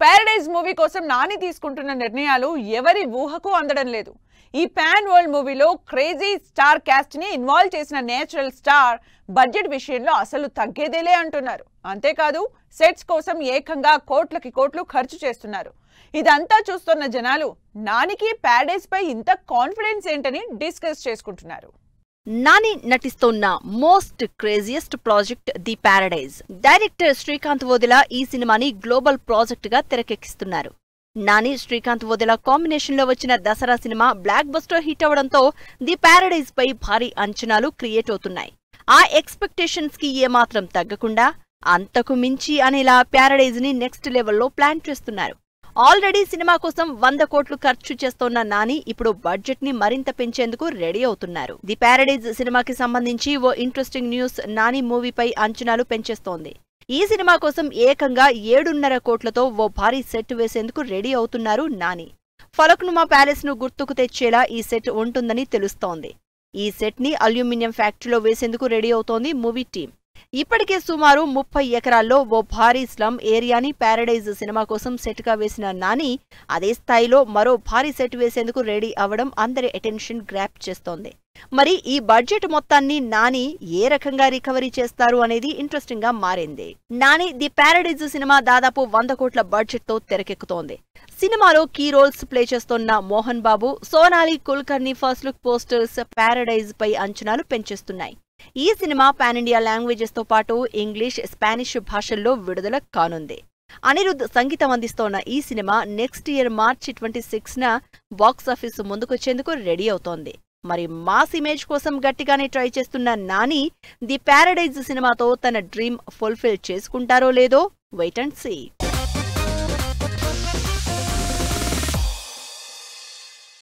Paradise movie కోసం నాని తీసుకుంటున్న నిర్ణయాలు ఎవరి ఊహకు అందడం లేదు. ఈ పాన్ వరల్డ్ మూవీలో క్రేజీ స్టార్ కాస్ట్ ని ఇన్వాల్వ్ చేసిన నేచురల్ స్టార్ బడ్జెట్ విషయంలో అసలు తగ్గేదేలే అంటున్నారు. అంతేకాదు సెట్స్ కోసం ఏకంగా కోట్లకి కోట్లు ఖర్చు చేస్తున్నారు. ఇదంతా చూస్తున్న జనాలు నానికి ప్యారడైజ్ పై ఇంత కాన్ఫిడెన్స్ ఏంటని డిస్కస్ చేసుకుంటున్నారు. నాని నటిస్తోన్న most craziest project the paradise. Director Srikanth Odela ఈ సినిమాని గ్లోబల్ ప్రాజెక్ట్ గా తెరకెక్కిస్తున్నారు. నాని శ్రీకాంత్ వోదెలా కాంబినేషన్ లో వచ్చిన దసరా సినిమా బ్లాక్ బస్టర్ హిట్ అవడంతో ది ప్యారడైజ్ పై భారీ అంచనాలు క్రియేట్ అవుతున్నాయి. ఆ ఎక్స్పెక్టేషన్స్ కి ఏమాత్రం తగ్గకుండా అంతకు మించి అనేలా ప్యారడైజ్ ని నెక్స్ట్ లెవెల్లో ప్లాన్ చేస్తున్నారు. ఆల్రెడీ సినిమా కోసం 100 కోట్లు ఖర్చు చేస్తోన్న నాని ఇప్పుడు బడ్జెట్ ని మరింత పెంచేందుకు రెడీ అవుతున్నారు. ది ప్యారడైజ్ సినిమాకి సంబంధించి ఓ ఇంట్రెస్టింగ్ న్యూస్ నాని మూవీపై అంచనాలు పెంచేస్తోంది. ఈ సినిమా కోసం ఏకంగా 7.5 కోట్లతో ఓ భారీ సెట్ వేసేందుకు రెడీ అవుతున్నారు నాని. ఫలక్నుమా ప్యాలెస్ ను గుర్తుకు తెచ్చేలా ఈ సెట్ ఉంటుందని తెలుస్తోంది. ఈ సెట్ ని అల్యూమినియం ఫ్యాక్టరీలో వేసేందుకు రెడీ అవుతోంది మూవీ టీం. ఇప్పటికే సుమారు 30 ఎకరాల్లో ఓ భారీ స్లమ్ ఏరియాని ప్యారడైజ్ సినిమా కోసం సెట్ గా వేసిన నాని అదే స్థాయిలో మరో భారీ సెట్ వేసేందుకు రెడీ అవ్వడం అందరి అటెన్షన్ గ్రాప్ చేస్తోంది. మరి ఈ బడ్జెట్ మొత్తాన్ని నాని ఏ రకంగా రికవరీ చేస్తారు అనేది ఇంట్రెస్టింగ్ గా మారింది. నాని ది ప్యారడైజ్ సినిమా దాదాపు 100 కోట్ల బడ్జెట్ తో తెరకెక్కుతోంది. సినిమాలో కీ రోల్స్ ప్లే చేస్తోన్న Mohan Babu, Sonali Kulkarni first look posters paradise పై అంచనాలు పెంచేస్తున్నాయి. ఈ సినిమా పాన్ ఇండియా లాంగ్వేజెస్ తో పాటు ఇంగ్లీష్, స్పానిష్ భాషల్లో విడుదల కానుంది. అనిరుద్ సంగీతం అందిస్తోన్న ఈ సినిమా నెక్స్ట్ ఇయర్ మార్చి 26న బాక్సాఫీస్ ముందుకొచ్చేందుకు రెడీ అవుతోంది. మరి మాస్ ఇమేజ్ కోసం గట్టిగానే ట్రై చేస్తున్న నాని ది ప్యారడైజ్ సినిమాతో తన డ్రీమ్ ఫుల్ఫిల్ చేసుకుంటారో లేదో వెయిట్ అండ్ సీ.